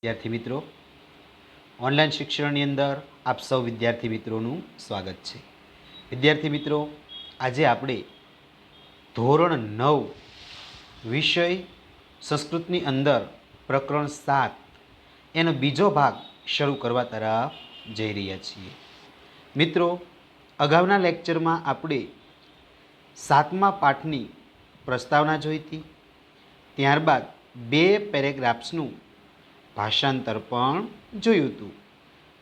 विद्यार्थी मित्रों, ऑनलाइन शिक्षणની અંદર આપ સૌ વિદ્યાર્થી મિત્રોનું સ્વાગત છે। વિદ્યાર્થી મિત્રો, આજે આપણે ધોરણ 9 વિષય સંસ્કૃતની અંદર પ્રકરણ 7 એનો બીજો ભાગ શરૂ કરવા તરફ જઈ રહ્યા છીએ। મિત્રો, અગાઉના લેક્ચરમાં આપણે 7મા પાઠની પ્રસ્તાવના જોઈ હતી, ત્યારબાદ 2 પેરેગ્રાફ્સનું ભાષાંતર પણ જોયું હતું।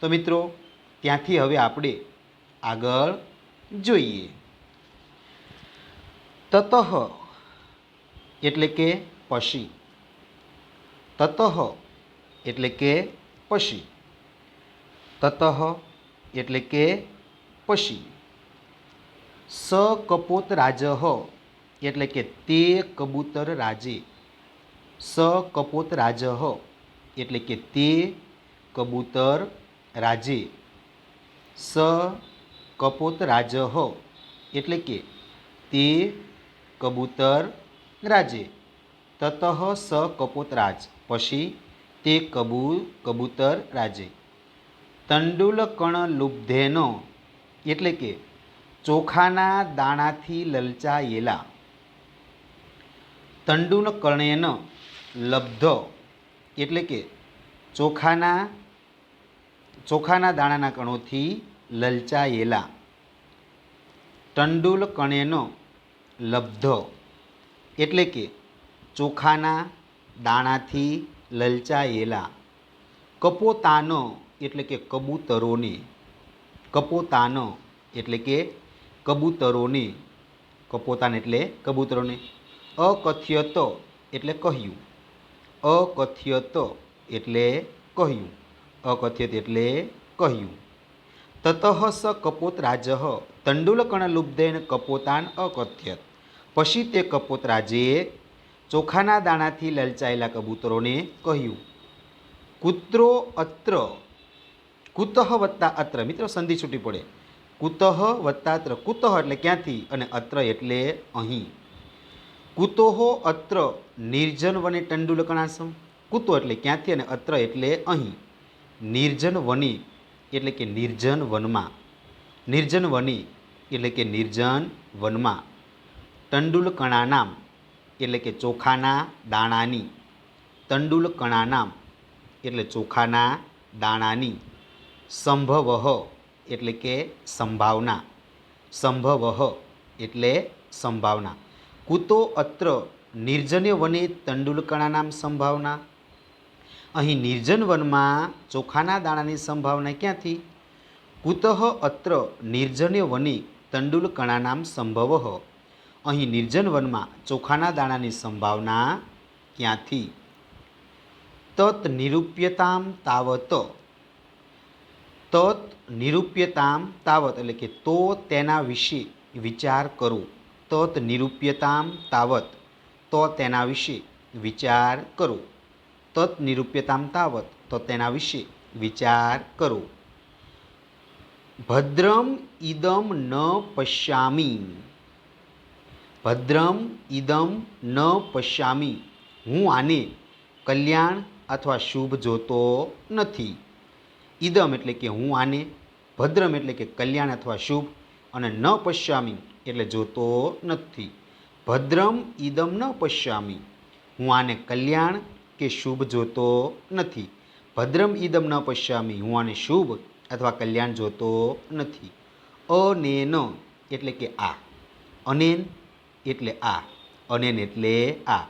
તો મિત્રો, ત્યાંથી હવે આપણે આગળ જોઈએ। તતઃ એટલે કે પછી, તતઃ એટલે કે પછી, તતઃ એટલે કે પછી। સ કપોત રાજઃ એટલે કે તે કબૂતર રાજે, સ કપોત રાજઃ એટલે કે તે કબૂતર રાજે, સ કપોત રાજઃ એટલે કે તે કબૂતર રાજે, તતઃ સ કપોત રાજ પછી તે કબૂતર રાજે। તંડુલકણ લુબ્ધેનો એટલે કે ચોખાના દાણાથી લલચાયેલા, તંડુલકર્ણેન લબ્ધ એટલે કે ચોખાના દાણાના કણોથી લલચાયેલા, તંડુલકણેન લબ્ધ એટલે કે ચોખાના દાણાથી લલચાયેલા। કપોતાન એટલે કે કબૂતરોને, કપોતાન એટલે કે કબૂતરોને, કપોતાન એટલે કબૂતરોને। અકથ્યત એટલે કહ્યું, અકથ્યત એટલે કહ્યું, અકથ્યત એટલે કહ્યું। તતઃ સ કપોત રાજઃ તંડુલકણલુબ્ધેન કપોતાન અકથ્યત પછી તે કપોત રાજે ચોખાના દાણાથી લલચાયેલા કબૂતરોને કહ્યું। કૂત્રો અત્ર, કુતઃ વત્તા અત્ર, મિત્રો સંધિ છૂટી પડે, કુતઃ વત્તા અત્ર, કુતઃ એટલે ક્યાંથી અને અત્ર એટલે અહીં। કુતોહો અત્ર નિર્જન વને તંડુલકણાસમ, કુતો એટલે ક્યાંથી અને અત્ર એટલે અહીં। નિર્જન વને એટલે કે નિર્જન વનમાં, નિર્જન વને એટલે કે નિર્જન વનમાં। તંડુલકણાનામ એટલે કે ચોખાના દાણાની, તંડુલકણાનામ એટલે ચોખાના દાણાની। સંભવઃ એટલે કે સંભાવના, સંભવઃ એટલે સંભાવના। કુતો અત્ર નિર્જન્ય વને તંડુલકણાનામ સંભાવના, અહીં નિર્જન વનમાં ચોખાના દાણાની સંભાવના ક્યાંથી? કુતઃ અત્ર નિર્જન્ય વને તંડુલકણાનામ સંભવઃ, અહીં નિર્જન વનમાં ચોખાના દાણાની સંભાવના ક્યાંથી? તત નિરૂપ્યતામ તાવત, તત નિરૂપ્યતામ તાવત એટલે કે તો તેના વિશે વિચાર કરો, તત નિરૂપ્યતામ તાવત તો તેના વિશે વિચાર કરો, તત નિરૂપ્યતામ તાવત તો તેના વિશે વિચાર કરો। ભદ્રમ ઇદમ ન પશ્યામિ, ભદ્રમ ઇદમ ન પશ્યામિ હું આને કલ્યાણ અથવા શુભ જોતો નથી। ઇદમ એટલે કે હું આને, ભદ્રમ એટલે કે કલ્યાણ અથવા શુભ, અને ન પશ્યામિ એટલે જોતો નથી। ભદ્રમ ઇદમ ન પશ્યામિ હું આને કલ્યાણ કે શુભ જોતો નથી। ભદ્રમ ઇદમ ન પશ્યામિ હું આને શુભ અથવા કલ્યાણ જોતો નથી। અનેન એટલે કે આ, અનેન એટલે આ, અનેન એટલે આ।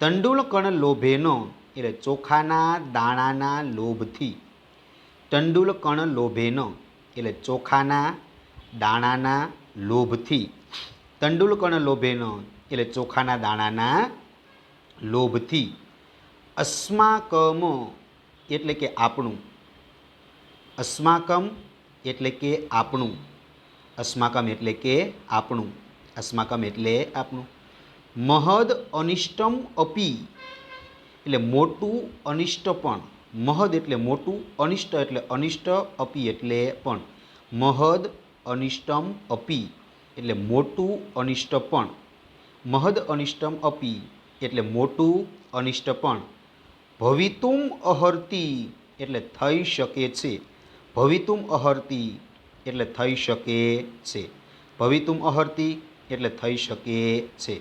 તંડુલકણ લોભેનો એટલે ચોખાના દાણાના લોભથી, તંડુલકણ લોભેનો એટલે ચોખાના દાણાના લોભથી, તંડુલકણ લોભેનો એટલે ચોખાના દાણાના લોભથી। અસ્માકમ એટલે કે આપણું, અસ્માકમ એટલે કે આપણું, અસ્માકમ એટલે કે આપણું, અસ્માકમ એટલે આપણું। મહદ અનિષ્ટમ અપી એટલે મોટું અનિષ્ટ પણ, મહદ એટલે મોટું, અનિષ્ટ એટલે અનિષ્ટ, અપી એટલે પણ। મહદ અનિષ્ટમ અપી એટલે મોટું અનિષ્ટ પણ, મહદ અનિષ્ટમ અપી એટલે મોટું અનિષ્ટ પણ। ભવિતુમ અહર્તી એટલે થઈ શકે છે. ભવિતુમ અહર્તી એટલે થઈ શકે છે. ભવિતુમ અહર્તી એટલે થઈ શકે છે.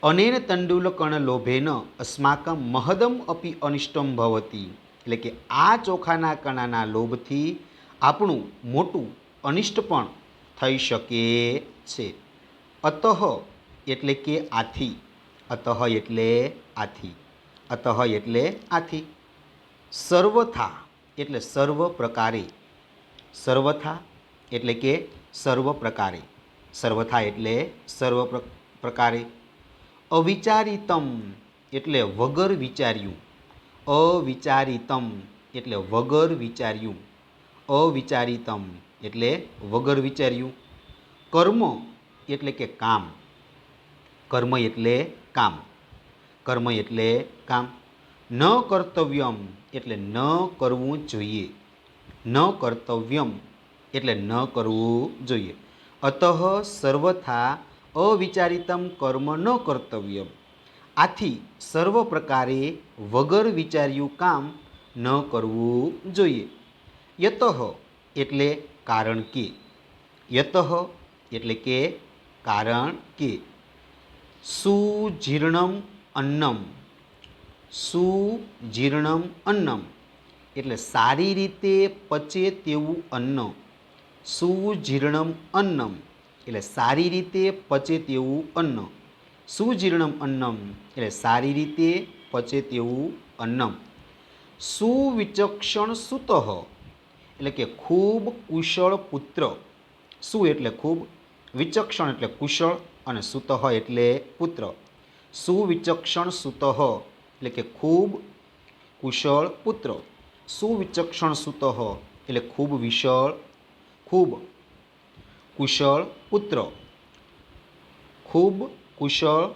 અનેન તંડુલકર્ણ લોભેન અસ્માકમ મહદમ અપી અનિષ્ટમ ભવતી એટલે કે આ ચોખાના કણાના લોભથી આપણું મોટું અનિષ્ટ પણ થઈ શકે છે. અતઃ એટલે કે આથી. અતઃ એટલે આથી. અતઃ એટલે આથી. સર્વથા એટલે સર્વ પ્રકારે. સર્વથા એટલે કે સર્વ પ્રકારે. સર્વથા એટલે સર્વ પ્રકારે. અવિચારિતમ એટલે વગર વિચાર્યું. અવિચારિતમ એટલે વગર વિચાર્યું. અવિચારિતમ એટલે વગર વિચાર્યું. કર્મ એટલે કે કામ. કર્મ એટલે કામ. કર્મ એટલે કામ. ન કર્તવ્યમ એટલે ન કરવું જોઈએ. ન કર્તવ્યમ એટલે ન કરવું જોઈએ. અતઃ સર્વથા અવિચારિતમ કર્મ ન કર્તવ્યમ. આથી સર્વ પ્રકારે વગર વિચાર્યું કામ ન કરવું જોઈએ. યતઃ એટલે કારણ કે. યતઃ એટલે કે કારણ કે. સુજીર્ણમ અન્નમ. સુજીર્ણમ અન્નમ એટલે સારી રીતે પચે તેવું અન્ન. સુજીર્ણમ અન્નમ એટલે સારી રીતે પચે તેવું અન્ન. સુજીર્ણમ અન્નમ એટલે સારી રીતે પચે તેવું અન્નમ. સુવિચક્ષણ સુતઃ એટલે કે ખૂબ કુશળ પુત્ર. સુ એટલે ખૂબ, વિચક્ષણ એટલે કુશળ અને સુતઃ એટલે પુત્ર. સુવિચક્ષણ સુતઃ એટલે કે ખૂબ કુશળ પુત્ર. સુવિચક્ષણ સુતઃ એટલે ખૂબ કુશળ પુત્ર. ખૂબ કુશળ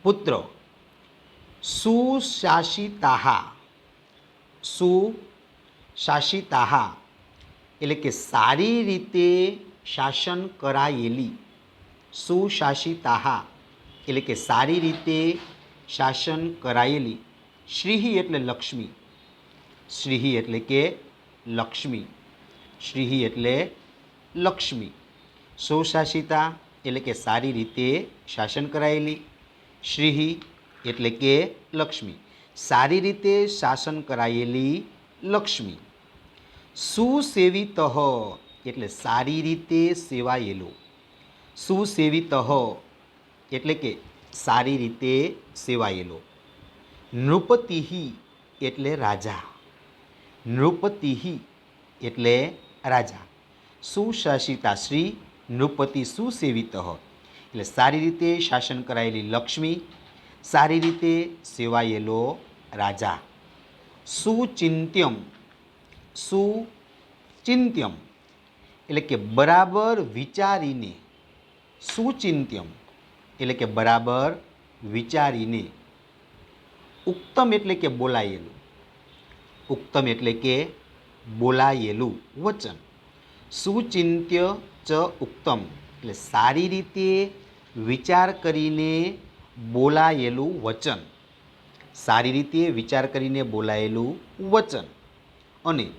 પુત્ર. સુશાસિતાહા. સુશાસિતાહા એટલે કે સારી રીતે શાસન કરાયેલી. સુશાસિતાહા એટલે કે સારી રીતે શાસન કરાયેલી. શ્રીહિ એટલે લક્ષ્મી. શ્રીહિ એટલે કે લક્ષ્મી. શ્રીહિ એટલે લક્ષ્મી. સુશાસિતા એટલે કે સારી રીતે શાસન કરાયેલી. શ્રીહિ એટલે કે લક્ષ્મી. સારી રીતે શાસન કરાયેલી લક્ષ્મી. સુસેવિતઃ એટલે સારી રીતે સેવાયેલો. સુસેવિતઃ એટલે કે સારી રીતે સેવાયેલો. નૃપતિહિ એટલે રાજા. નૃપતિહિ એટલે રાજા. સુશાસિતા શ્રી નૃપતિ સુસેવિતઃ એટલે સારી રીતે શાસન કરાયેલી લક્ષ્મી, સારી રીતે સેવાયેલો રાજા. સુચિંત્યમ. સુચિંત્યમ એટલે કે બરાબર વિચારીને. સુચિંત્યમ એટલે કે બરાબર વિચારીને. ઉક્તમ એટલે કે બોલાયેલું. ઉક્તમ એટલે કે બોલાયેલું વચન. સુચિંત્ય ચ ઉક્તમ એટલે સારી રીતે વિચાર કરીને બોલાયેલું વચન. સારી રીતે વિચાર કરીને બોલાયેલું વચન. અને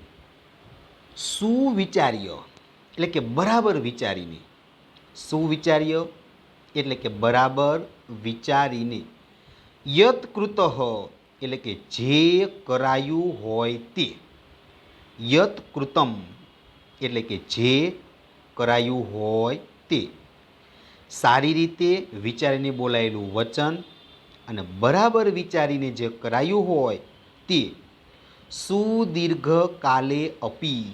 સુવિચાર્ય એટલે કે બરાબર વિચારીને. સુવિચાર્ય એટલે કે બરાબર વિચારીને. યત કૃતઃ એટલે કે જે કરાયું હોય તે. યત કૃતમ એટલે કે જે કરાયું હોય તે. સારી રીતે વિચારીને બોલાયેલું વચન અને બરાબર વિચારીને જે કરાયું હોય તે. સુદીર્ઘ કાલે અપી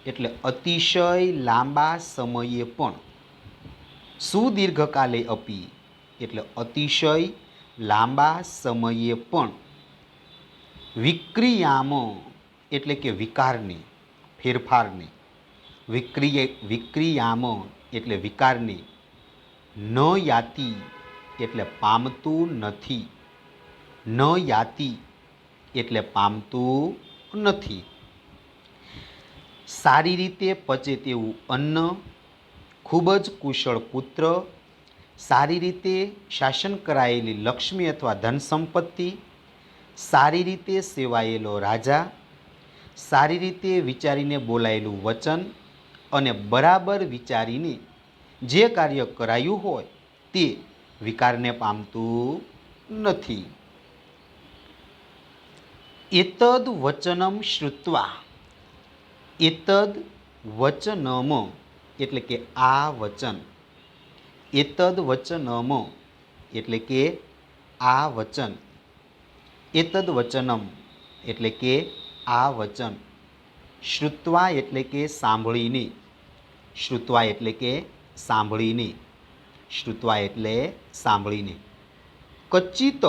એટલે અતિશય લાંબા સમયે પણ. સુદીર્ઘ કાલે અપી એટલે અતિશય લાંબા સમયે પણ. વિક્રિયામ એટલે કે વિકારને, ફેરફારને. વિક્રિયામ એટલે વિકારને. ન યાતિ એટલે પામતું નથી. ન યાતિ એટલે પામતું નથી. સારી રીતે પચે તેવું અન્ન, ખૂબ જ કુશળ પુત્ર, સારી રીતે શાસન કરાયેલી લક્ષ્મી અથવા ધન સંપત્તિ, સારી રીતે સેવાયેલો રાજા, સારી રીતે વિચારીને બોલાયેલું વચન અને બરાબર વિચારીને જે કાર્ય કરાયું હોય તે વિકારને પામતું નથી. એતદ વચનમ શ્રુત્વા, એતદ વચનમ એટલે કે આ વચન, એતદ વચનમ એટલે કે આ વચન, એતદ વચનમ એટલે કે આ વચન, શ્રુત્વા એટલે કે સાંભળીને, શ્રુત્વા એટલે કે સાંભળીને, શ્રુત્વા એટલે સાંભળીને, કચિત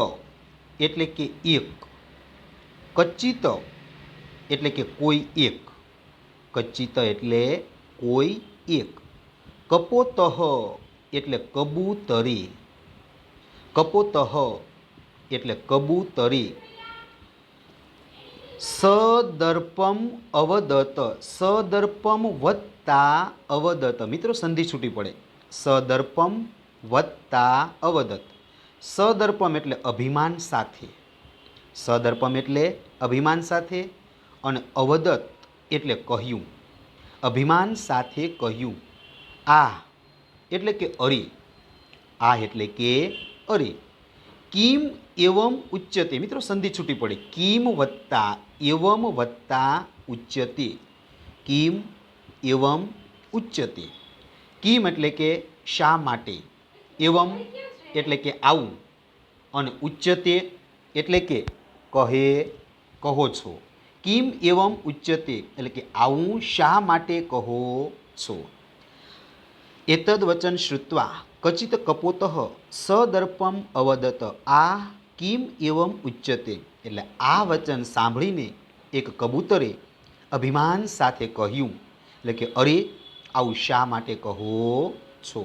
એટલે કે એક, કચિત એટલે કે કોઈ એક, કચિત એટલે કોઈ એક, કપોતઃ એટલે કબૂતરી, કપોતઃ એટલે કબૂતરી, સદર્પમ અવદત, સદર્પમ વત્તા અવદત, મિત્રો સંધિ છૂટી પડે, સદર્પમ વત્તા અવદત, સદર્પમ એટલે અભિમાન સાથે, સદર્પમ એટલે અભિમાન સાથે અને અવદત એટલે કહ્યું, અભિમાન સાથે કહ્યું, આ એટલે કે અરે, આ એટલે કે અરે, કિમ એવમ ઉચ્યતે, મિત્રો સંધિ છૂટી પડે, કિમ વત્તા એવમ વત્તા ઉચ્યતે, કિમ એવમ ઉચ્યતે, કિમ એટલે કે શા માટે, એવમ એટલે કે આવું અને ઉચ્યતે એટલે કે કહે, કહો છો, કિમ એવમ ઉચ્યતે એટલે કે આવું શા માટે કહો છો. એતદ વચન શ્રુત્વા કચિત કપોતઃ સદર્પમ અવદત, આ કિમ એવમ ઉચ્યતે એટલે આ વચન સાંભળીને એક કબૂતરે અભિમાન સાથે કહ્યું, એટલે કે અરે આવું શા માટે કહો છો.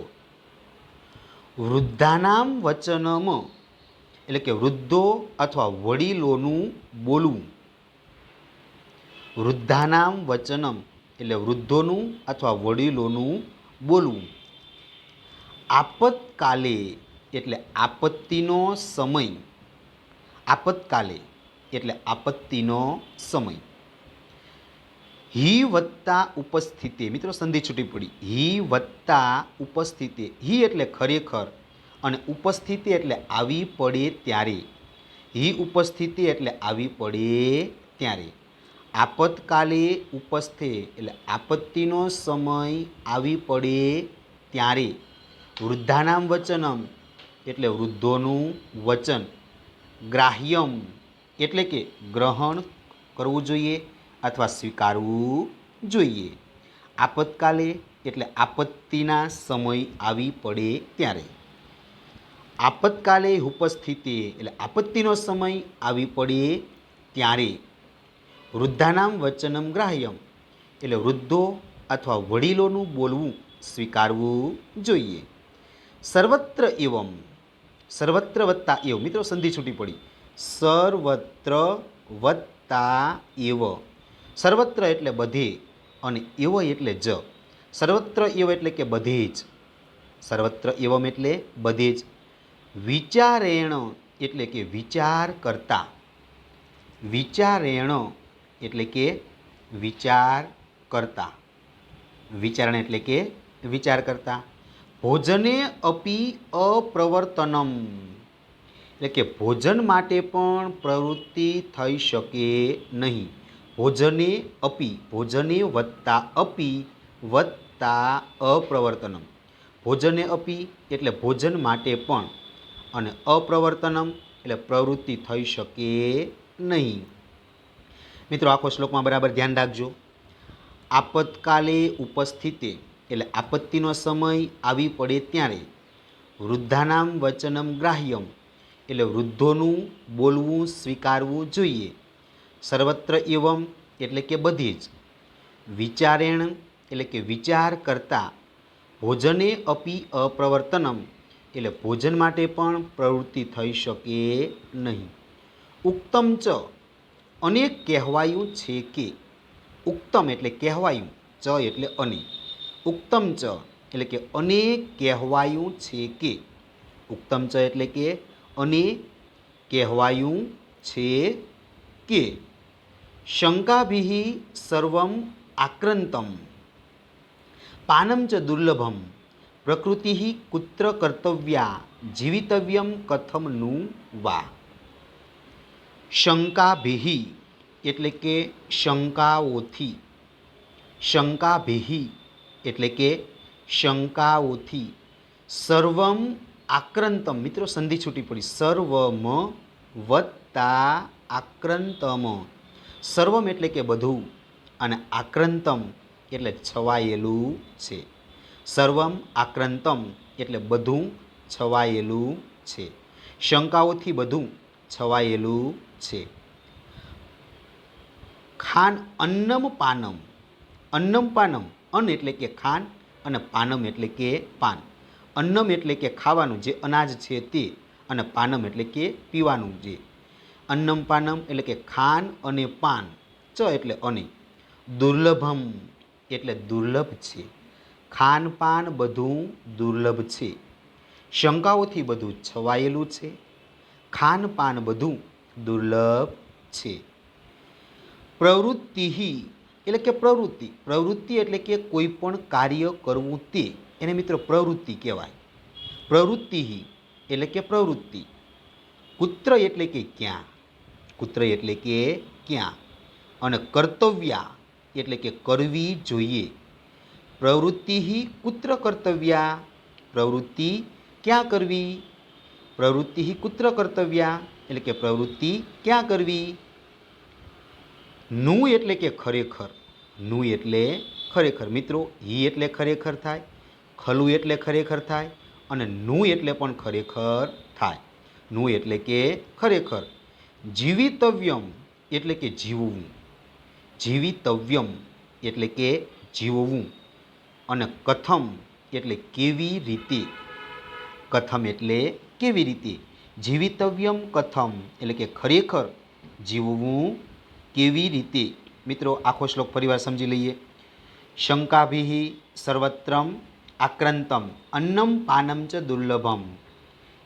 વૃદ્ધાનામ વચનમ એટલે કે વૃદ્ધો અથવા વડીલોનું બોલવું, વૃદ્ધાનામ વચનમ એટલે વૃદ્ધોનું અથવા વડીલોનું બોલવું. આપતકાલે એટલે આપત્તિનો સમય, આપતકાલે એટલે આપત્તિનો સમય. હી વત્તા ઉપસ્થિતે, મિત્રો સંધિ છૂટી પડી, હી વત્તા ઉપસ્થિતે, હી એટલે ખરેખર અને ઉપસ્થિતિ એટલે આવી પડે ત્યારે, હી ઉપસ્થિતિ એટલે આવી પડે ત્યારે. આપતકાલે ઉપસ્થે એટલે આપત્તિનો સમય આવી પડે ત્યારે. વૃદ્ધાનામ વચનમ એટલે વૃદ્ધોનું વચન, ગ્રાહ્યમ એટલે કે ગ્રહણ કરવું જોઈએ અથવા સ્વીકારવું જોઈએ. આપતકાલે એટલે આપત્તિના સમય આવી પડે ત્યારે. આપતકાલે ઉપસ્થિતિ એટલે આપત્તિનો સમય આવી પડે ત્યારે. વૃદ્ધાનામ વચનમ ગ્રાહ્યમ એટલે વૃદ્ધો અથવા વડીલોનું બોલવું સ્વીકારવું જોઈએ. સર્વત્ર એવમ, સર્વત્ર વત્તા એવ, મિત્રો સંધિ છૂટી પડી, સર્વત્ર વત્તા એવ, સર્વત્ર એટલે બધે અને એવ એટલે જ, સર્વત્ર એવ એટલે કે બધે જ, સર્વત્ર એવમ એટલે બધે જ. વિચારેણ એટલે કે વિચાર કરતા, વિચારેણ એટલે કે વિચાર કરતા, વિચારણ એટલે કે વિચાર કરતા. ભોજને અપી અપ્રવર્તનમ એટલે કે ભોજન માટે પણ પ્રવૃત્તિ થઈ શકે નહીં. ભોજને અપી, ભોજને વત્તા અપી વત્તા અપ્રવર્તનમ, ભોજને અપી એટલે ભોજન માટે પણ અને અપ્રવર્તનમ એટલે પ્રવૃત્તિ થઈ શકે નહીં. મિત્રો આખો શ્લોકમાં બરાબર ધ્યાન રાખજો. આપતકાલે ઉપસ્થિતે એટલે આપત્તિનો સમય આવી પડે ત્યારે. વૃદ્ધાનામ વચનમ ગ્રાહ્યમ એટલે વૃદ્ધોનું બોલવું સ્વીકારવું જોઈએ. સર્વત્ર એવમ એટલે કે બધી જ. વિચારેણ એટલે કે વિચાર કરતા. ભોજને અપી અપ્રવર્તનમ એટલે ભોજન માટે પણ પ્રવૃત્તિ થઈ શકે નહીં. ઉક્તમ ચ અનેક કહેવાયું છે કે, ઉક્તમ એટલે કહેવાયું, ચ એટલે અને, ઉક્તમ ચ એટલે કે અનેક કહેવાયું છે કે, ઉક્તમ ચ એટલે કે અને કહેવાયું છે કે શંકાભિः સર્વમ આક્રંતમ પાનમ ચ દુર્લભમ પ્રકૃતિ કુત્ર કર્તવ્યા જીવિતવ્યમ કથમ નું વા. શંકાભિઃ એટલે કે શંકાઓથી, શંકાભિઃ એટલે કે શંકાઓથી, સર્વમ આક્રંતમ, મિત્રો સંધિ છૂટી પડી, સર્વમ વત્તા આક્રંતમ, સર્વમ એટલે કે બધું અને આક્રંતમ એટલે છવાયેલું છે. સર્વમ આક્રંતમ એટલે બધું છવાયેલું છે. શંકાઓથી બધું છવાયેલું છે. ખાન અન્નમ પાનમ, અન્નમ પાનમ, અન્ન એટલે કે ખાન અને પાનમ એટલે કે પાન. અન્નમ એટલે કે ખાવાનું જે અનાજ છે તે, અને પાનમ એટલે કે પીવાનું જે. અન્નમ પાનમ એટલે કે ખાન અને પાન, ચ એટલે અને, દુર્લભમ એટલે દુર્લભ છે. ખાન પાન બધું દુર્લભ છે. શંકાઓથી બધું છવાયેલું છે. ખાન પાન બધું દુર્લભ છે. પ્રવૃત્તિ એટલે કે પ્રવૃત્તિ, પ્રવૃત્તિ એટલે કે કોઈ પણ કાર્ય કરવું તે, એને મિત્રો પ્રવૃત્તિ કહેવાય. પ્રવૃત્તિ એટલે કે પ્રવૃત્તિ. કુત્ર એટલે કે ક્યાં, કુત્ર એટલે કે ક્યાં, અને કર્તવ્યા એટલે કે કરવી જોઈએ. પ્રવૃત્તિ કુત્ર કર્તવ્યા, પ્રવૃત્તિ ક્યાં કરવી, પ્રવૃત્તિ કુત્ર કર્તવ્યા એટલે કે પ્રવૃત્તિ ક્યાં કરવી. નું એટલે કે ખરેખર, નું એટલે ખરેખર, મિત્રો હી એટલે ખરેખર થાય, ખલું એટલે ખરેખર થાય, અને નું એટલે પણ ખરેખર થાય. નું એટલે કે ખરેખર. જીવિતવ્યમ એટલે કે જીવવું, જીવિતવ્યમ એટલે કે જીવવું, અને કથમ એટલે કેવી રીતે, કથમ એટલે કેવી રીતે. જીવિતવ્યમ કથમ એટલે કે ખરેખર જીવવું કેવી રીતે. મિત્રો આખો શ્લોક ફરીવાર સમજી લઈએ. શંકાભિઃ સર્વત્રમ આક્રંતમ અન્નમ પાનમ ચ દુર્લભમ,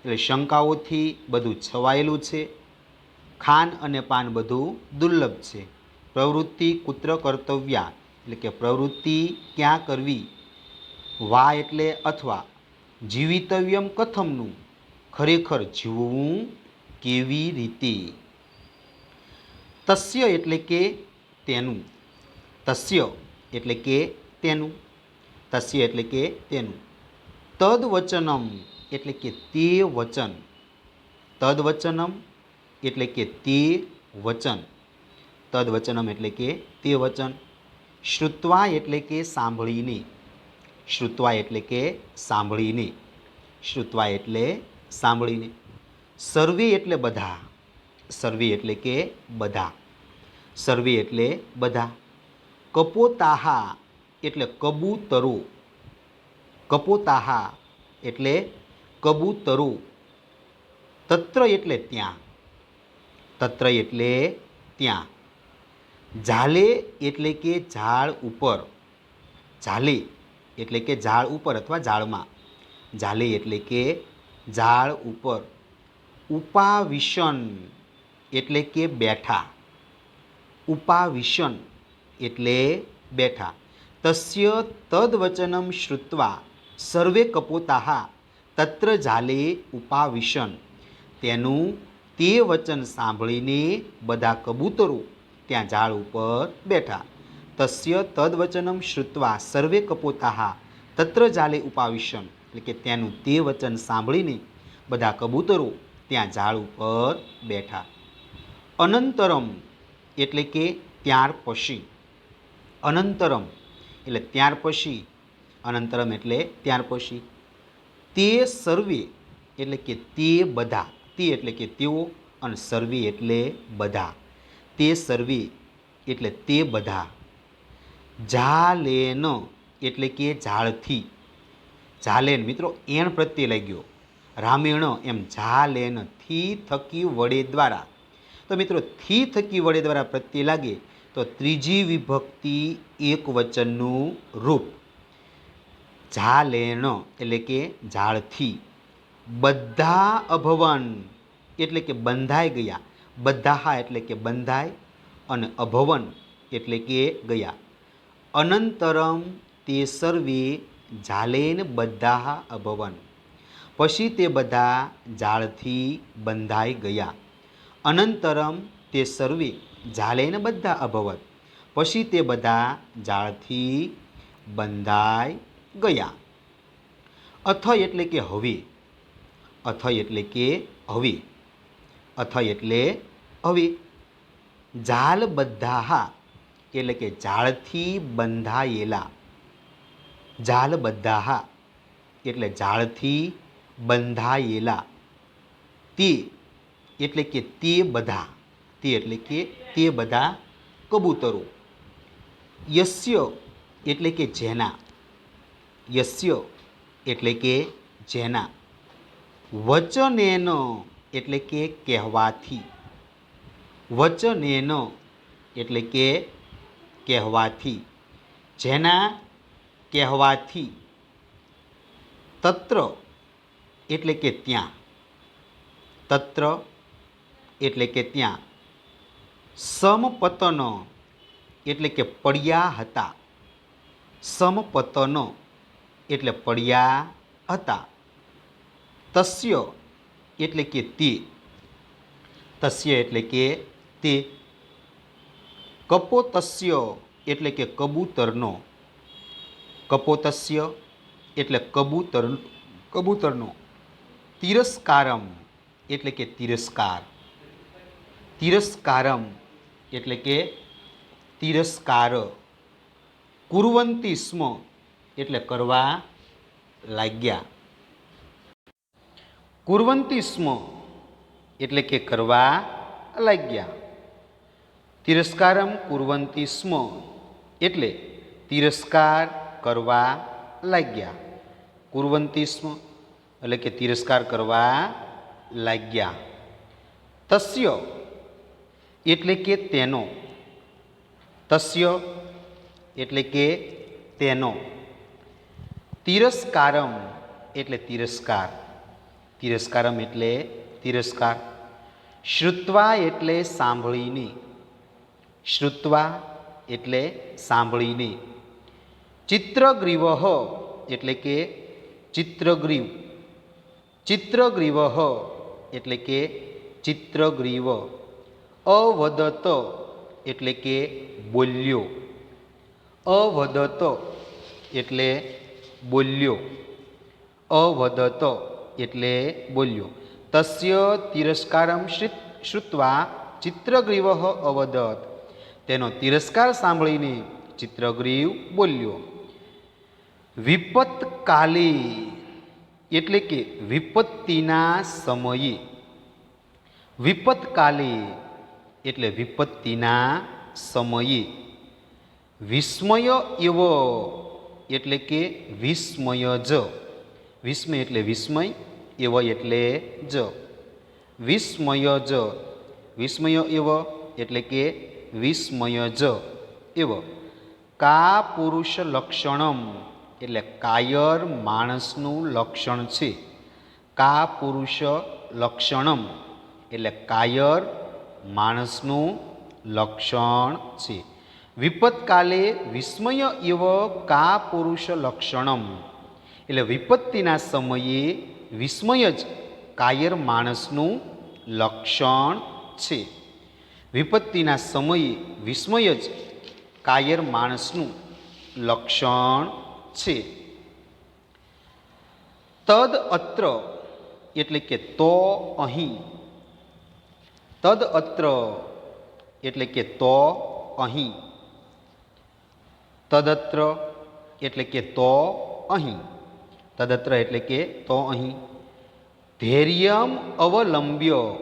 એટલે શંકાઓથી બધું છવાયેલું છે. ખાન અને પાન બધું દુર્લભ છે. પ્રવૃત્તિ કુત્ર કર્તવ્યા એટલે કે પ્રવૃત્તિ ક્યાં કરવી. વા એટલે અથવા. જીવિતવ્યમ કથમનું ખરેખર જીવવું કેવી રીતે. તસ્ય એટલે કે તેનું, તસ્ય એટલે કે તેનું, તસ્ય એટલે કે તેનું. તદ્વચનમ એટલે કે તે વચન, તદ્વચનમ એટલે કે તે વચન, તદ્વચનમ એટલે કે તે વચન. શ્રુત્વા એટલે કે સાંભળીને, શ્રુત્વા એટલે કે સાંભળીને, શ્રુત્વા એટલે સાંભળીને. સર્વે એટલે બધા, સર્વે એટલે કે બધા, સર્વે એટલે બધા. કપોતાહા એટલે કબૂતરો, કપોતાહા એટલે કબૂતરો. તત્ર એટલે ત્યાં, તત્ર એટલે ત્યાં. ઝાલે એટલે કે ઝાડ ઉપર, ઝાલે એટલે કે ઝાડ ઉપર અથવા ઝાડમાં, ઝાલે એટલે કે ઝાડ ઉપર. ઉપાવિશન એટલે કે બેઠા, ઉપાવિશન એટલે બેઠા. તસ્ય તદ્વચનમ શ્રુત્વા સર્વે કપોતાહા તત્ર ઝાલે ઉપાવિશન, તેનું તે વચન સાંભળીને બધા કબૂતરો ત્યાં ઝાડ ઉપર બેઠા. તસ્ય તદ્વચનમ શ્રુત્વા સર્વે કપોતાહા તત્ર ઝાલે ઉપાવિશન, એટલે કે તેનું તે વચન સાંભળીને બધા કબૂતરો ત્યાં ઝાડ ઉપર બેઠા. અનંતરમ એટલે કે ત્યાર પછી, અનંતરમ એટલે ત્યાર પછી, અનંતરમ એટલે ત્યાર પછી. તે સર્વે એટલે કે તે બધા, તે એટલે કે તેઓ, અને સર્વે એટલે બધા. તે સર્વે એટલે તે બધા. ઝાલેન એટલે કે ઝાડથી, ઝાલેન મિત્રો એણ પ્રત્યે લાગ્યો, રામેણ એમ ઝાલેન થી થકી વડે દ્વારા. તો મિત્રો થી થકી વડે દ્વારા પ્રત્યે લાગે તો ત્રીજી વિભક્તિ એક વચનનું રૂપ. ઝાલેન એટલે કે ઝાડથી. બધા અભવન એટલે કે બંધાઈ ગયા, બદ્ધાહા એટલે કે બંધાય અને અભવન એટલે કે ગયા. અનંતરમ તે સર્વે ઝાલેન બદ્ધાહા અભવન. પછી તે બધા ઝાડથી બંધાઈ ગયા. અનંતરમ તે સર્વે ઝાલેન બધા અભવત. પછી તે બધા ઝાડથી બંધાઈ ગયા. અથય એટલે કે હવે. અથય એટલે કે હવે. અથય એટલે હવે. ઝાલ બદ્ધાહા એટલે કે ઝાડથી બંધાયેલા. ઝાલ બદ્ધાહા એટલે ઝાડથી બંધાયેલા. તે એટલે કે તે બધા. તે એટલે કે તે બધા કબૂતરો. યસ્ય એટલે કે જેના. યસ્ય એટલે કે જેના. વચનેન એટલે કે કહેવાથી. વચનેન એટલે કે કહેવાથી. જેના કહેવાથી. તત્ર એટલે કે ત્યાં. તત્ર એટલે કે ત્યાં. સમપતન એટલે કે પડ્યા હતા. સમપતન એટલે પડ્યા હતા. તસ્ય એટલે કે તે. તસ્ય એટલે કે તે. કપોતસ્ય એટલે કે કબૂતરનો. કપોતસ્ય એટલે કબૂતરનો. તિરસ્કારમ એટલે કે તિરસ્કાર. તિરસ્કારમ એટલે કે તિરસ્કાર. કુર્વંતી સ્મ એટલે કરવા લાગ્યા. કુર્વંતી સ્મ એટલે કે કરવા લાગ્યા. તિરસ્કારમ કુર્વંતી સ્મ એટલે તિરસ્કાર કરવા લાગ્યા. કુર્વંતી સ્મ એટલે કે તિરસ્કાર કરવા લાગ્યા. તસ્ય એટલે કે તેનો. તસ્ય એટલે કે તેનો. તિરસ્કારમ એટલે તિરસ્કાર. તિરસ્કારમ એટલે તિરસ્કાર. શ્રુત્વા એટલે સાંભળીને. શ્રુત્વા એટલે સાંભળીને. ચિત્રગ્રીવ એટલે કે ચિત્રગ્રીવ. ચિત્રગ્રીવ એટલે કે ચિત્રગ્રીવ. અવદત એટલે કે બોલ્યો. અવદત એટલે બોલ્યો. અવદત એટલે બોલ્યો. તસ્ય તિરસ્કારમ શ્રુત્વા ચિત્રગ્રીવ અવદત. તેનો તિરસ્કાર સાંભળીને ચિત્રગ્રીવ બોલ્યો. વિપત્કાલે એટલે કે વિપત્તિના સમયે. વિપત્કાલે એટલે વિપત્તિના સમયે. વિસ્મય એવ એટલે કે વિસ્મય જ. વિસ્મય એટલે વિસ્મય. એવ એટલે જ. વિસ્મય જ. વિસ્મય એવ એટલે કે વિસ્મય જ એવ. કા પુરુષ લક્ષણમ એટલે કાયર માણસનું લક્ષણ છે. કા પુરુષ લક્ષણમ એટલે કાયર માણસનું લક્ષણ છે. વિપત્કાલે વિસ્મય એવ કા પુરુષ લક્ષણમ એટલે વિપત્તિના સમયે વિસ્મય જ કાયર માણસનું લક્ષણ છે. વિપત્તિના સમયે વિસ્મય જ કાયર માણસનું લક્ષણ છે. તદ અત્ર એટલે કે તો અહીં. તદ અત્ર એટલે કે તો અહીં. તદત્ર એટલે કે તો અહીં. તદત્ર એટલે કે તો અહીં. ધૈર્યમ અવલંબ્ય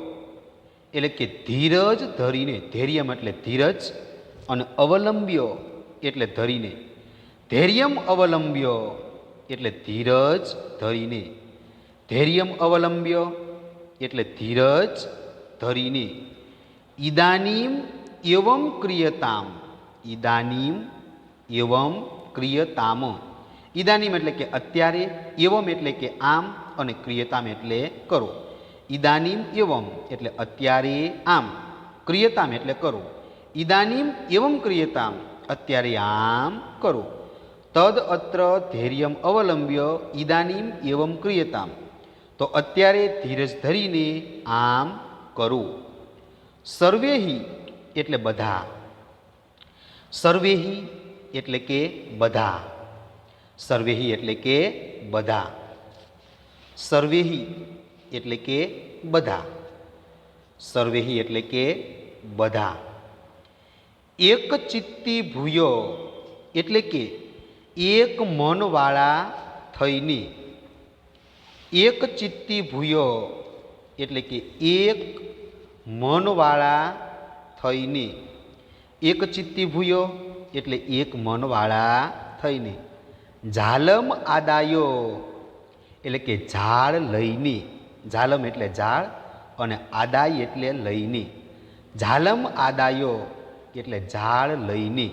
એટલે કે ધીરજ ધરીને. ધૈર્યમ એટલે ધીરજ અને અવલંબ્ય એટલે ધરીને. ધૈર્યમ અવલંબ્ય એટલે ધીરજ ધરીને. ધૈર્યમ અવલંબ્ય એટલે ધીરજ ધરીને. ઇદાનીમ એવમ ક્રિયતામ. ઇદાનીમ એવમ ક્રિયતામ. ઇદાનીમ એટલે કે અત્યારે. એવમ એટલે કે આમ. અને ક્રિયતામ એટલે કરો. ઇદાનીમ એવમ એટલે અત્યારે આમ, ક્રિયતામ એટલે કરો. ઇદાનીમ એવમ ક્રિયતામ અત્યારે આમ કરો. તદ અત્ર ધૈર્યમ અવલંબ્ય ઇદાનીમ એવમ ક્રિયતામ તો અત્યારે ધીરજ ધરીને આમ કરો. સર્વેહી એટલે બધા. સર્વેહી એટલે કે બધા. સર્વેહી એટલે કે બધા. સર્વેહી એટલે કે બધા. સર્વેહી એટલે કે બધા. એક ચિત્તી ભૂયો એટલે કે એક મનવાળા થઈને. એક ચિત્તી ભૂયો એટલે કે એક મનવાળા થઈને. એક ચિત્તી ભૂયો એટલે એક મનવાળા થઈને. ઝાલમ આદાયો એટલે કે ઝાડ લઈને. ઝાલમ એટલે ઝાડ અને આદાય એટલે લઈને. ઝાલમ આદાયો એટલે ઝાડ લઈને.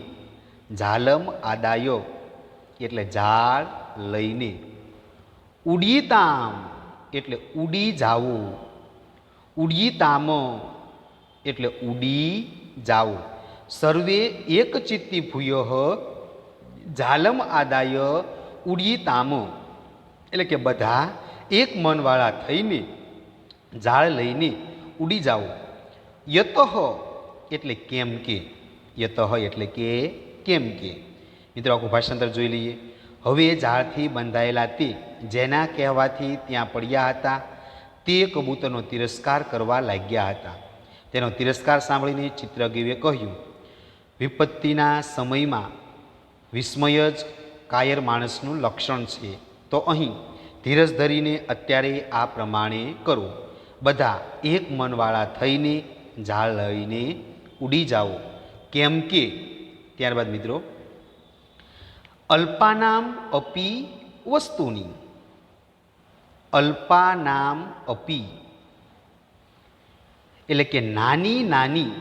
ઝાલમ આદાયો એટલે ઝાડ લઈને. ઉડીતામ એટલે ઉડી જાવું. ઉડીતામ એટલે ઉડી જાવું. સર્વે એક ચિત્તી ભૂયો ઝાલમ આદાય ઉડીતામ એટલે કે બધા એક મનવાળા થઈને ઝાડ લઈને ઉડી જાઓ. યતઃ એટલે કેમ કે. યતઃ એટલે કે કેમ કે. મિત્રો આખું ભાષાંતર જોઈ લઈએ. હવે ઝાડથી બંધાયેલા તે જેના કહેવાથી ત્યાં પડ્યા હતા તે કબૂતરનો તિરસ્કાર કરવા લાગ્યા હતા. તેનો તિરસ્કાર સાંભળીને ચિત્રગીવે કહ્યું, વિપત્તિના સમયમાં વિસ્મય જ કાયર માણસનું લક્ષણ છે. તો અહીં ધીરજ ધરીને અત્યારે આ પ્રમાણે કરો. બધા એક મનવાળા થઈને ઝાડ લઈને ઉડી જાઓ. કેમ કે ત્યારબાદ મિત્રો અલ્પાનામ અપી વસ્તુની. અલ્પાનામ અપી એટલે કે નાની નાની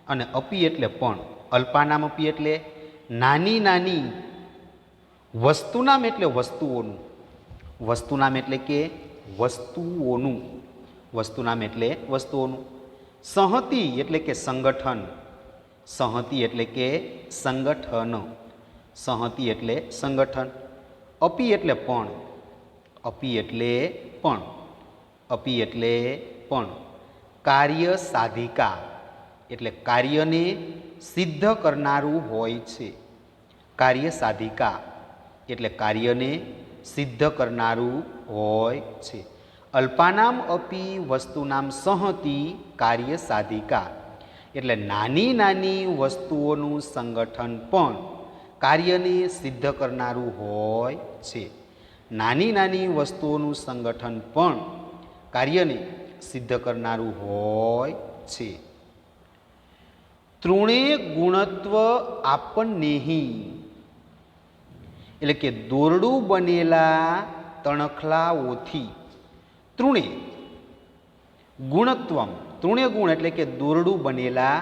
અને અપી એટલે પણ. અલ્પાનામ અપી એટલે નાની નાની. વસ્તુનામ એટલે વસ્તુઓનું. વસ્તુનામ એટલે કે વસ્તુઓનું. વસ્તુનામ એટલે વસ્તુઓનું. સંહતિ એટલે કે સંગઠન. સંહતિ એટલે કે સંગઠન. સંહતિ એટલે સંગઠન. અપી એટલે પણ. અપી એટલે પણ. અપી એટલે પણ. કાર્ય સાધિકા એટલે કાર્યને સિદ્ધ કરનારું હોય છે. કાર્ય સાધિકા એટલે કાર્યને સિદ્ધ કરનારું હોય છે. અલ્પાનામ અપી વસ્તુનામ સંહતિ કાર્ય સાધિકા એટલે નાની નાની વસ્તુઓનું સંગઠન પણ કાર્યને સિદ્ધ કરનારું હોય છે. નાની નાની વસ્તુઓનું સંગઠન પણ કાર્યને સિદ્ધ કરનારું હોય છે. તૃણે ગુણત્વ આપણનેહી એટલે કે દોરડું બનેલા તણખલાઓથી. તૃણે ગુણત્વમ. તૃણે ગુણ એટલે કે દોરડું બનેલા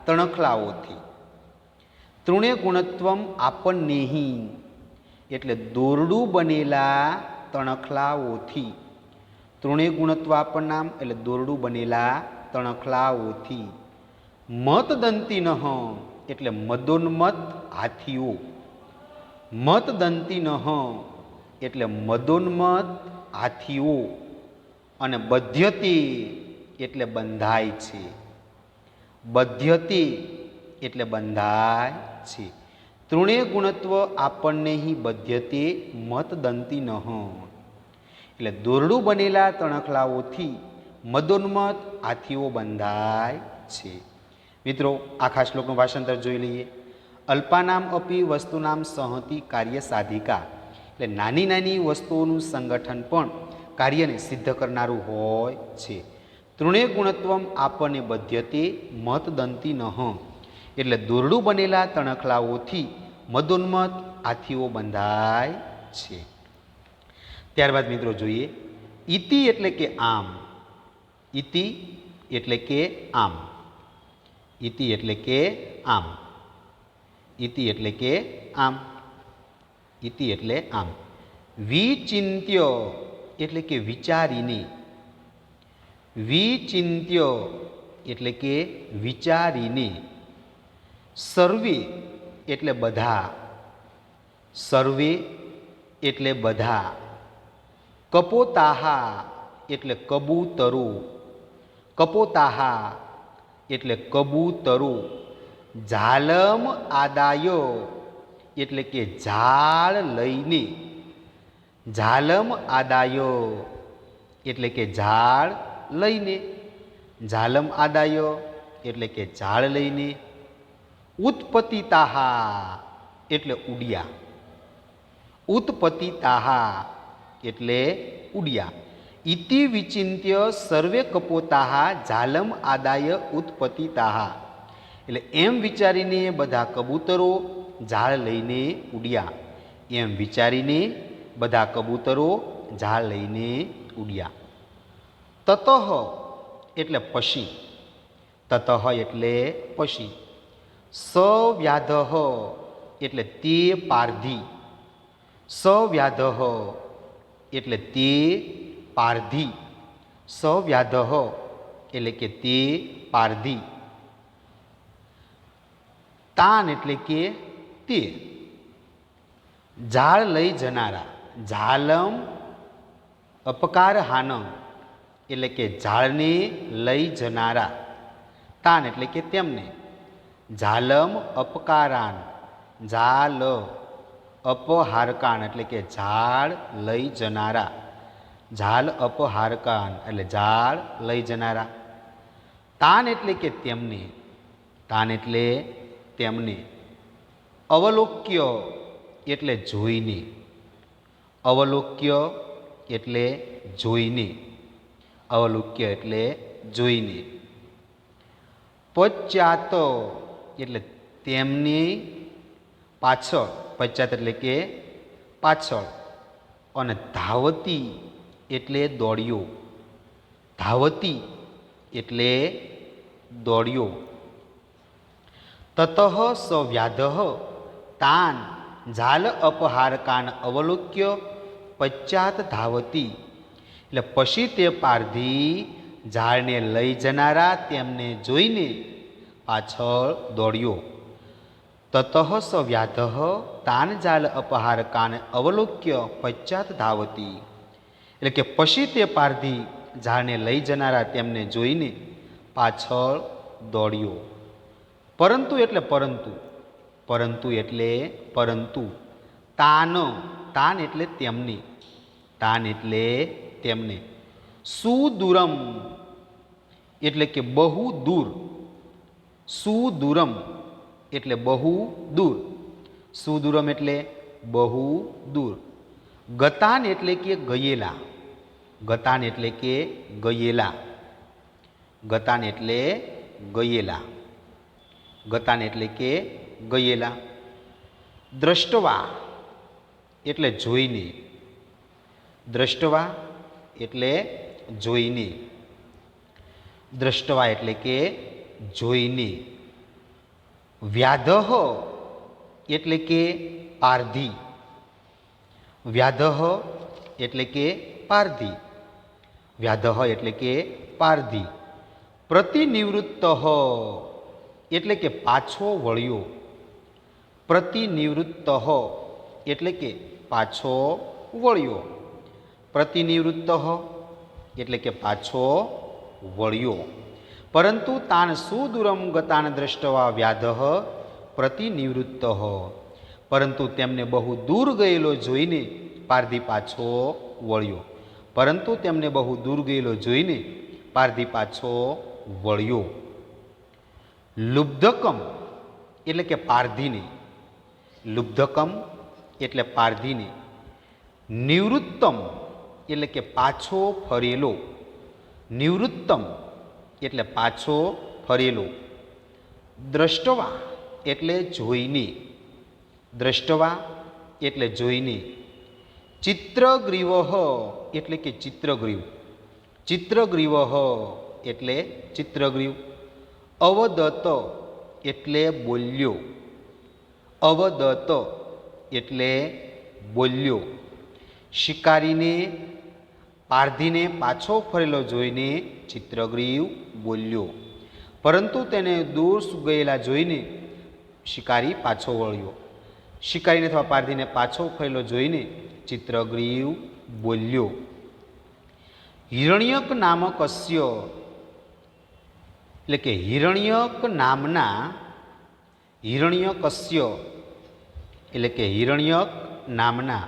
તણખલાઓથી. તૃણે ગુણત્વમ આપણનેહી એટલે દોરડું બનેલા તણખલાઓથી. તૃણે ગુણત્વ આપણનામ એટલે દોરડું બનેલા તણખલાઓથી. મતદંતીનઃ એટલે મદોન્મત હાથીઓ. મતદંતીનઃ એટલે મદોન્મત હાથીઓ. અને બધ્યતે એટલે બંધાય છે. બધ્યતે એટલે બંધાય છે. તૃણે ગુણત્વ આપણને હિ બધ્યતે મતદંતીનઃ એટલે દોરડું બનેલા તણખલાઓથી મદોન્મત હાથીઓ બંધાય છે. મિત્રો આખા શ્લોકનું ભાષાંતર જોઈ લઈએ. અલ્પાનામ અપી વસ્તુનામ સંહતિ કાર્ય સાધિકા એટલે નાની નાની વસ્તુઓનું સંગઠન પણ કાર્યને સિદ્ધ કરનારું હોય છે. તૃણે ગુણત્વમ આપણને બધ્યતે મતદંતી નહ એટલે દોરડું બનેલા તણખલાઓથી મદોન્મત હાથીઓ બંધાય છે. ત્યારબાદ મિત્રો જોઈએ ઇતિ એટલે કે આમ. ઇતિ એટલે કે આમ. ઇતિ એટલે કે આમ. ઇતિ એટલે કે આમ. ઇતિ એટલે આમ. વિચિંત્ય એટલે કે વિચારીને. વિચિંત્ય એટલે કે વિચારીને, સર્વે એટલે બધા, સર્વે એટલે બધા, કપોતાહા એટલે કબૂતરો, કપોતાહા એટલે કબૂતરો, ઝાલમ આદાય એટલે કે ઝાડ લઈને, ઝાલમ આદાય એટલે કે ઝાડ લઈને, ઝાલમ આદાય એટલે કે ઝાડ લઈને, ઉત્પતિતાહા એટલે ઉડ્યા, ઉત્પતિતાહા એટલે ઉડ્યા, ઇતિ વિચિંત્ય સર્વે કપોતાહા ઝાલમ આદાય ઉત્પતિતાહા એટલે એમ વિચારીને બધા કબૂતરો ઝાડ લઈને ઉડ્યા, એમ વિચારીને બધા કબૂતરો ઝાડ લઈને ઉડ્યા. તતઃ એટલે પછી, તતઃ એટલે પછી, સવ્યાધઃ એટલે તે પારધી, સવ્યાધઃ એટલે તે પારધી, સવ્યાધઃ એટલે કે તે પારધી, તાન એટલે કે તે, ઝાડ લઈ જનારા, ઝાલમ અપકાર હાન એટલે કે ઝાડને લઈ જનારા, તાન એટલે કે તેમને, ઝાલમ અપકારાન, ઝાલ અપહારકાન એટલે કે ઝાડ લઈ જનારા, ઝાલ અપહારકાન એટલે ઝાડ લઈ જનારા, તાન એટલે કે તેમને, તાન એટલે તેમને, અવલોક્ય એટલે જોઈને, અવલોક્ય એટલે જોઈને, અવલોક્ય એટલે જોઈને, પશ્ચાત એટલે તેમની પાછળ, પશ્ચાત એટલે કે પાછળ, અને ધાવતી એટલે દોડ્યો, ધાવતી એટલે દોડ્યો, તતઃ સવ્યાધઃ તાન ઝાલ અપહારકાન અવલોક્ય પશ્ચાત ધાવતી એટલે પછી તે પારધી ઝાડને લઈ જનારા તેમને જોઈને પાછળ દોડ્યો. તતઃ સવ્યાધઃ તાન ઝાલ અપહારકાન અવલોક્ય પશ્ચાત ધાવતી એટલે કે પછી તે પારધી ઝાડને લઈ જનારા તેમને જોઈને પાછળ દોડ્યો. પરંતુ એટલે પરંતુ, પરંતુ એટલે પરંતુ, તાન, તાન એટલે તેમને, તાન એટલે તેમને, સુદૂરમ એટલે કે બહુ દૂર, સુદૂરમ એટલે બહુ દૂર, સુદૂરમ એટલે બહુ દૂર, ગતાન એટલે કે ગયેલા, ગતાન એટલે કે ગયેલા, ગતાન એટલે ગયેલા, ગતાન એટલે કે ગયેલા, દ્રષ્ટવા એટલે જોઈને, દ્રષ્ટવા એટલે જોઈને, દ્રષ્ટવા એટલે કે જોઈને, વ્યાધઃ એટલે કે પારધી, વ્યાધઃ એટલે કે પારધી, વ્યાધઃ એટલે કે પારધી, પ્રતિનિવૃત્ત એટલે કે પાછો વળ્યો, પ્રતિનિવૃત્ત એટલે કે પાછો વળ્યો, પ્રતિનિવૃત્ત એટલે કે પાછો વળ્યો, પરંતુ તાન સુદૂરમ ગતાન દ્રષ્ટવા વ્યાધઃ પ્રતિનિવૃત્ત પરંતુ તેમને બહુ દૂર ગયેલો જોઈને પારધી પાછો વળ્યો, પરંતુ તેમને બહુ દૂર ગયેલો જોઈને પારધી પાછો વળ્યો. લુબ્ધકમ એટલે કે પારધીને, લુબ્ધકમ એટલે પારધીને, નિવૃત્તમ એટલે કે પાછો ફરેલો, નિવૃત્તમ એટલે પાછો ફરેલો, દ્રષ્ટવા એટલે જોઈને, દ્રષ્ટવા એટલે જોઈને, ચિત્રગ્રીવ એટલે કે ચિત્રગ્રીવ, ચિત્રગ્રીવ એટલે ચિત્રગ્રીવ, અવદત્ત એટલે બોલ્યો, અવદત્ત એટલે બોલ્યો, શિકારીને પારધીને પાછો ફરેલો જોઈને ચિત્રગ્રીવ બોલ્યો, પરંતુ તેને દૂર ગયેલા જોઈને શિકારી પાછો વળ્યો. શિકારીને અથવા પારધીને પાછો ફરેલો જોઈને ચિત્રગ્રીવ બોલ્યો, હિરણ્યક નામકસ્ય, એટલે કે હિરણ્યક નામના, હિરણ્યકસ્ય એટલે કે હિરણ્યક નામના,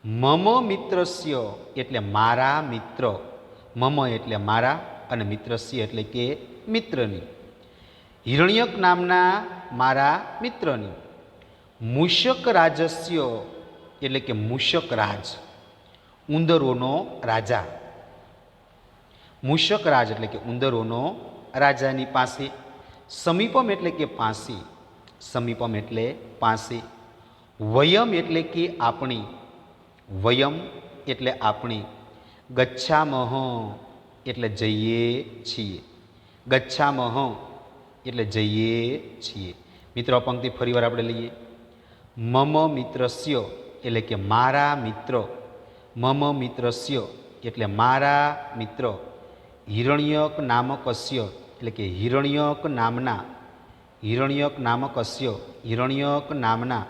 મમ મિત્રસ્ય એટલે મારા મિત્ર, મમ એટલે મારા અને મિત્રસ્ય એટલે કે મિત્રની, હિરણ્યક નામના મારા મિત્રની, મૂષક રાજસ્ય એટલે કે મૂષક રાજ, ઉંદરોનો રાજા, મૂષક રાજ એટલે કે ઉંદરોનો રાજાની પાસે, સમીપમ એટલે કે પાસે, સમીપમ એટલે પાસે, વયમ એટલે કે આપણી, વયમ એટલે આપણી, ગચ્છામહ એટલે જઈએ છીએ, ગચ્છામહ એટલે જઈએ છીએ. મિત્રો આ પંક્તિ ફરીવાર આપણે લઈએ. મમ મિત્રસ્ય એટલે કે મારા મિત્ર, મમ મિત્રસ્ય એટલે મારા મિત્ર, હિરણ્યક નામકસ્ય એટલે કે હિરણ્યક નામના, હિરણ્યક નામકસ્ય હિરણ્યક નામના,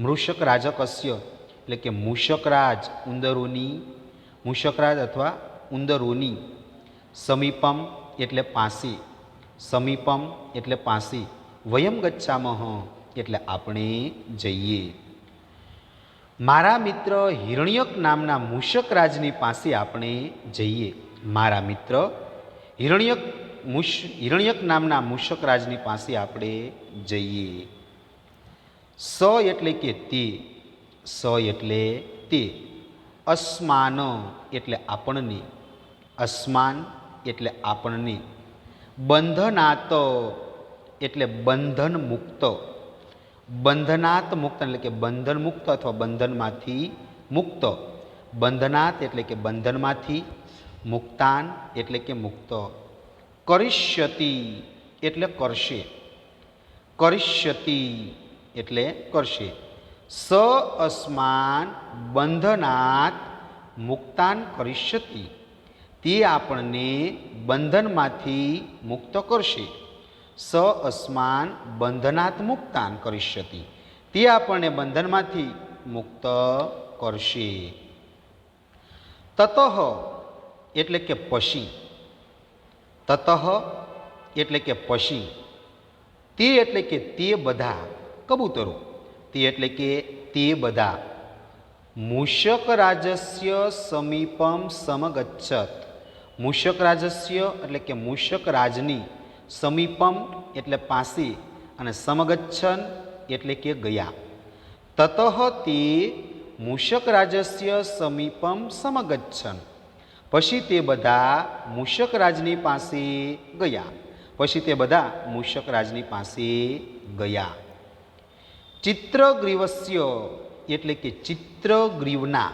મૃષક રાજકસ્ય એટલે કે મૂષકરાજ ઉંદરોની, મૂષકરાજ અથવા ઉંદરોની, સમીપમ એટલે પાસે, સમીપમ એટલે પાસે, વયમ ગચ્છામહ એટલે આપણે જઈએ. મારા મિત્ર હિરણ્યક નામના મૂષકરાજની પાસે આપણે જઈએ. મારા મિત્ર હિરણ્યક નામના મૂષકરાજની પાસે આપણે જઈએ. સ એટલે કે તે, સ એટલે તે, અસ્માન એટલે આપણને, અસ્માન એટલે આપણને, બંધનાત એટલે બંધન મુક્ત, બંધનાત મુક્ત એટલે કે બંધન મુક્ત અથવા બંધનમાંથી મુક્ત, બંધનાત એટલે કે બંધનમાંથી, મુક્તાન એટલે કે મુક્ત, કરિષ્યતિ એટલે કરશે, કરિષ્યતિ એટલે કરશે, સ અસ્માન બંધનાત મુક્તાન કરિષ્યતિ, તે આપણને બંધનમાંથી મુક્ત કરશે, સ અસ્માન બંધનાત મુક્તાન કરિષ્યતિ, તે આપણને બંધનમાંથી મુક્ત કરશે. તતઃ એટલે કે પછી, તતઃ એટલે કે પછી, તે એટલે કે તે બધા કબૂતરો, તે એટલે કે તે બધા, મૂષક રાજસ્ય સમીપમ સમગચ્છત, મૂષક રાજસ્ય એટલે કે મૂષક રાજની, સમીપમ એટલે પાસે અને સમગચ્છન એટલે કે ગયા. તતઃ તે મૂષક રાજસ્ય સમીપમ સમગચ્છન, પછી તે બધા મૂષક રાજની પાસે ગયા, પછી તે બધા મૂષક રાજની પાસે ગયા. ચિત્રગ્રીવસ્ય એટલે કે ચિત્રગ્રીવના,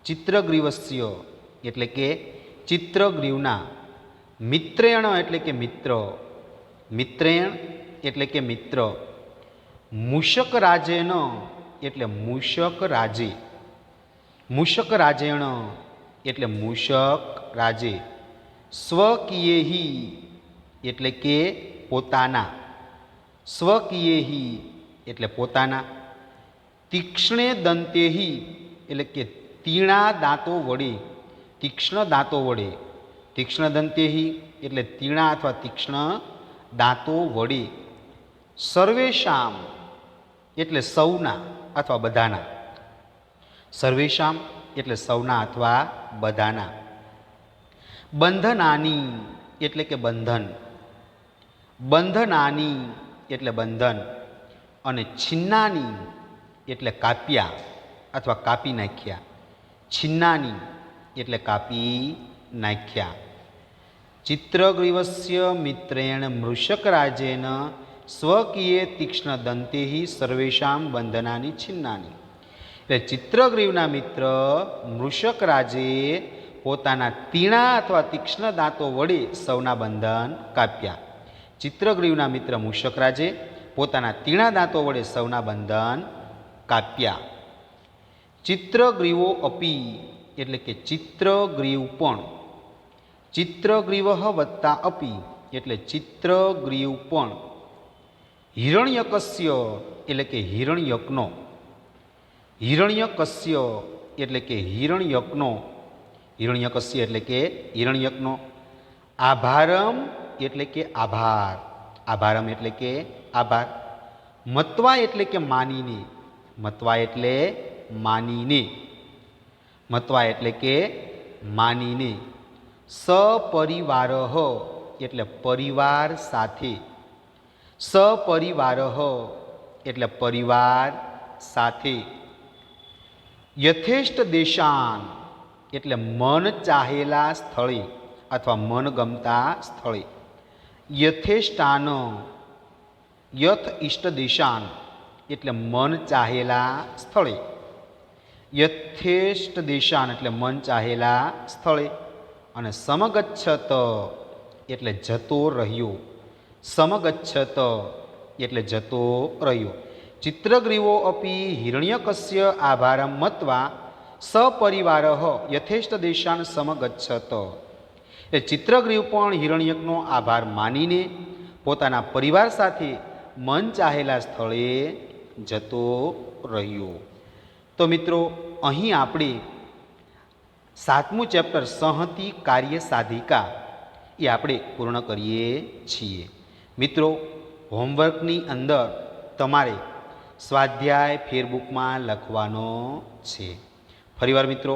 ચિત્રગ્રીવસ્ય એટલે કે ચિત્રગ્રીવના, મિત્રેણ એટલે કે મિત્ર, મિત્રેણ એટલે કે મિત્ર, મૂષક રાજેન એટલે મૂષક રાજે, મૂષક રાજેણ એટલે મૂષક રાજે, સ્વકીયેહી એટલે કે પોતાના, સ્વકીયેહી એટલે પોતાના, તીક્ષ્ણે દંતેહી એટલે કે તીણા દાંતો વડે, તીક્ષ્ણ દાંતો વડે, તીક્ષ્ણ દંતેહી એટલે તીણા અથવા તીક્ષ્ણ દાંતો વડે, સર્વેશામ એટલે સૌના અથવા બધાના, સર્વેશામ એટલે સૌના અથવા બધાના, બંધનાની એટલે કે બંધન, બંધનાની એટલે બંધન, અને છિન્નાની એટલે કાપ્યા અથવા કાપી નાખ્યા, છિન્નાની એટલે કાપી નાખ્યા. ચિત્રગ્રીવસ્ય મિત્રેણ મૃષક રાજેન સ્વકીયે તીક્ષ્ણ દંતેહી સર્વેશામ બંધનાની છિન્નાની, એટલે ચિત્રગ્રીવના મિત્ર મૃષક રાજે પોતાના તીણા અથવા તીક્ષ્ણ દાંતો વડે સૌના બંધન કાપ્યા. ચિત્રગ્રીવના મિત્ર મૂષક રાજે પોતાના તીણા દાંતો વડે સૌના બંધન કાપ્યા. ચિત્રગ્રીવો અપી એટલે કે ચિત્રગ્રીવ પણ, ચિત્રગ્રીવ વત્તા અપી એટલે ચિત્રગ્રીવ પણ, હિરણ્યકસ્ય એટલે કે હિરણ્યકનો, હિરણ્યકસ્ય એટલે કે હિરણ્યકનો, હિરણ્યકસ્ય એટલે કે હિરણ્યકનો, આભારમ એટલે કે આભાર, આભારમ એટલે કે આભાર, મત્વા એટલે કે માનીને, મત્વા એટલે માનીને, મત્વા એટલે કે માનીને, સપરિવારઃ એટલે પરિવાર સાથે, સપરિવારઃ એટલે પરિવાર સાથે, યથેષ્ટ દેશાન એટલે મન ચાહેલા સ્થળે અથવા મનગમતા સ્થળે, યથેષ્ટાન, યથ ઇષ્ટ દેશાન એટલે મન ચાહેલા સ્થળે, યથેષ્ટ દેશાન એટલે મન ચાહેલા સ્થળે, અને સમગચ્છત એટલે જતો રહ્યો, સમગચ્છત એટલે જતો રહ્યો. ચિત્રગ્રીવો અપી હિરણ્યકસ્ય આભારમ મત્વા સપરિવારઃ યથેષ્ટ દેશાન સમગચ્છત. એ ચિત્રગ્રીવ પણ હિરણ્યકનો આભાર માનીને પોતાના પરિવાર સાથે મન ચાહેલા સ્થળે જતો રહ્યો. તો મિત્રો, અહીં આપણે 7મું ચેપ્ટર સંહતિ કાર્ય સાધિકા એ આપણે પૂર્ણ કરીએ છીએ. મિત્રો, હોમવર્કની અંદર તમારે સ્વાધ્યાય ફેરબુકમાં લખવાનો છે. ફરીવાર મિત્રો,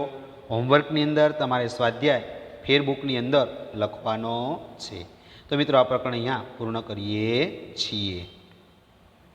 હોમવર્કની અંદર તમારે સ્વાધ્યાય ફેરબુકની અંદર લખવાનો છે. તો મિત્રો, આ પ્રકરણ અહીંયા પૂર્ણ કરીએ છીએ.